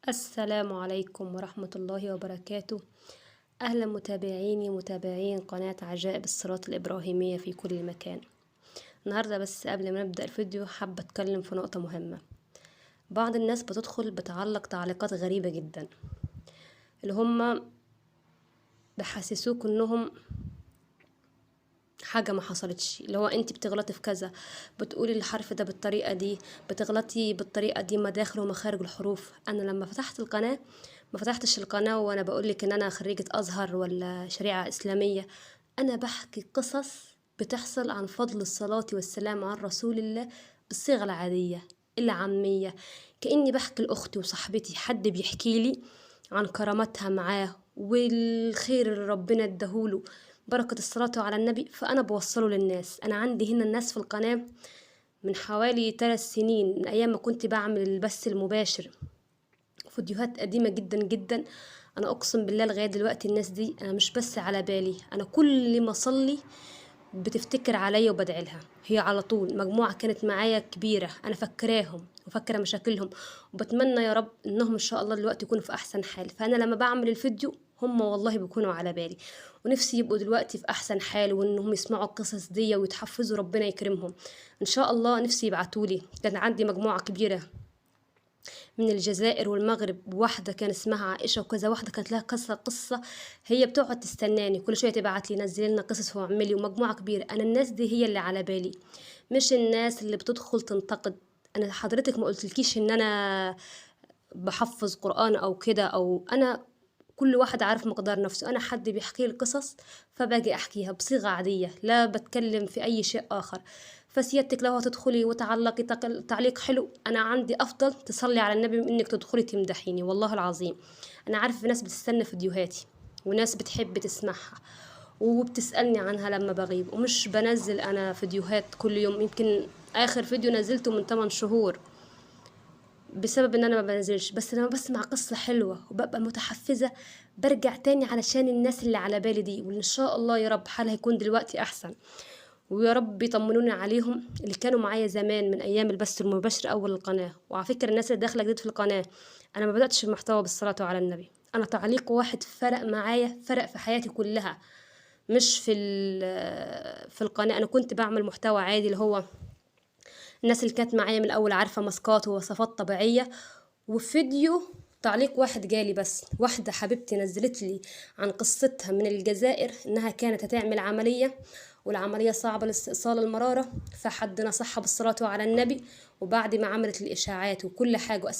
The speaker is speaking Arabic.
السلام عليكم ورحمة الله وبركاته. أهلا متابعيني متابعين قناة عجائب الصراط الإبراهيمية في كل مكان. النهاردة بس قبل ما نبدأ الفيديو حابة أتكلم في نقطة مهمة. بعض الناس بتدخل بتعلق تعليقات غريبة جدا، اللي هم بحسسوك انهم حاجة ما حصلتش، اللي هو انت بتغلطي في كذا، بتقولي الحرف ده بالطريقة دي، بتغلطي بالطريقة دي مداخل ومخارج الحروف. انا لما فتحت القناة ما فتحتش القناة وانا بقولك ان انا خريجة ازهر ولا شريعة اسلامية. انا بحكي قصص بتحصل عن فضل الصلاة والسلام على رسول الله بالصيغة العادية العامية، كأني بحكي لأختي وصاحبتي، حد بيحكي لي عن كرامتها معاه والخير اللي ربنا اداهوله بركة الصلاة على النبي، فأنا بوصله للناس. أنا عندي هنا الناس في القناة من حوالي 3 سنين، من أيام ما كنت بعمل البث المباشر، فيديوهات قديمة جدا جدا. أنا أقسم بالله لغاية دلوقتي الناس دي أنا مش بس على بالي، أنا كل ما أصلي بتفتكر عليا وبدعي لها. هي على طول مجموعة كانت معايا كبيرة، أنا فكراهم وفكرة مشاكلهم، وبتمنى يا رب إنهم إن شاء الله دلوقتي يكونوا في أحسن حال. فأنا لما بعمل الفيديو هم والله بيكونوا على بالي، ونفسي يبقوا دلوقتي في أحسن حال، وإنهم يسمعوا القصص دي ويتحفزوا، ربنا يكرمهم إن شاء الله. نفسي يبعتولي. كان عندي مجموعة كبيرة من الجزائر والمغرب، واحدة كان اسمها عائشة، وكذا واحدة كانت لها قصة هي بتقعد تستناني كل شوية تبعت لي نزلي لنا قصص واعملي، ومجموعة كبيرة. أنا الناس دي هي اللي على بالي، مش الناس اللي بتدخل تنتقد. أنا حضرتك ما قلتلكيش إن أنا بحفظ قرآن أو كده، أو أنا كل واحد عارف مقدار نفسه. أنا حد بيحكي لي القصص فباجي أحكيها بصيغة عادية، لا بتكلم في أي شيء آخر. فسيادتك لو هتدخلي وتعلقي تعليق حلو، أنا عندي أفضل تصلي على النبي من إنك تدخلي تمدحيني. والله العظيم أنا عارف ناس بتستنى فيديوهاتي وناس بتحب تسمعها وبتسألني عنها لما بغيب، ومش بنزل أنا فيديوهات كل يوم. يمكن آخر فيديو نزلته من 8 شهور بسبب ان انا ما بنزلش، بس لما بسمع قصة حلوة وببقى متحفزة برجع تاني علشان الناس اللي على بالي دي، وان شاء الله يا رب حالها يكون دلوقتي احسن، ويا رب يطمنوني عليهم اللي كانوا معايا زمان من ايام البث المباشر اول القناة. وعلى فكرة الناس اللي داخلة جديد في القناة، انا ما بدأتش المحتوى بالصلاة على النبي، انا تعليق واحد فرق معايا، فرق في حياتي كلها. مش في القناة انا كنت بعمل محتوى عادي، اللي هو الناس اللي كانت معايا من الاول عارفه ماسكات ووصفات طبيعيه. وفيديو تعليق واحد جالي، بس واحده حبيبتي نزلت لي عن قصتها من الجزائر، انها كانت هتعمل عمليه والعمليه صعبه لاستئصال المراره، فحد نصحها بالصلاه على النبي، وبعد ما عملت الاشاعات وكل حاجه